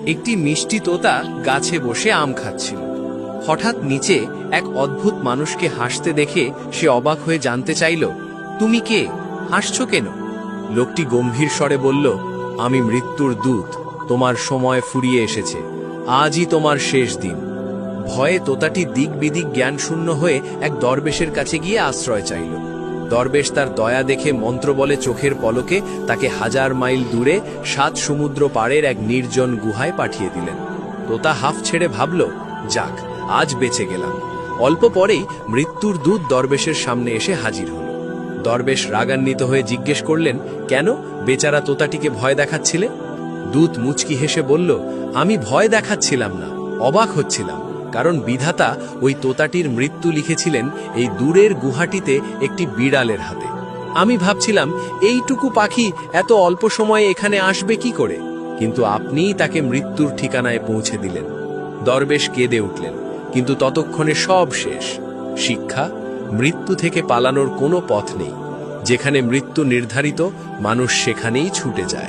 একটি মিষ্টি তোতা গাছে বসে আম খাচ্ছিল। হঠাৎ নিচে এক অদ্ভুত মানুষকে হাসতে দেখে সে অবাক হয়ে জানতে চাইল, তুমি কে, হাসছো কেন? লোকটি গম্ভীর স্বরে বলল, আমি মৃত্যুর দূত, তোমার সময় ফুরিয়ে এসেছে, আজই তোমার শেষ দিন। ভয়ে তোতাটি দিক বিদিক জ্ঞানশূন্য হয়ে এক দরবেশের কাছে গিয়ে আশ্রয় চাইল। দরবেশ তার দয়া দেখে মন্ত্র বলে চোখের পলকে তাকে 1000 মাইল দূরে 7 সমুদ্র পাড়ের এক নির্জন গুহায় পাঠিয়ে দিলেন। তোতা হাফ ছেড়ে ভাবল, যাক, আজ বেঁচে গেলাম। অল্প পরেই মৃত্যুর দূত দরবেশের সামনে এসে হাজির হল। দরবেশ রাগান্বিত হয়ে জিজ্ঞেস করলেন, কেন বেচারা তোতাটিকে ভয় দেখাচ্ছিলে? দূত মুচকি হেসে বলল, আমি ভয় দেখাচ্ছিলাম না, অবাক হচ্ছিলাম, কারণ বিধাতা ওই তোতাটির মৃত্যু লিখেছিলেন এই দূরের গুহাটিতে একটি বিড়ালের হাতে। আমি ভাবছিলাম এইটুকু পাখি এত অল্প সময়ে এখানে আসবে কি করে, কিন্তু আপনিই তাকে মৃত্যুর ঠিকানায় পৌঁছে দিলেন। দরবেশ কেঁদে উঠলেন, কিন্তু ততক্ষণে সব শেষ। শিক্ষা, মৃত্যু থেকে পালানোর কোনো পথ নেই। যেখানে মৃত্যু নির্ধারিত, মানুষ সেখানেই ছুটে যায়।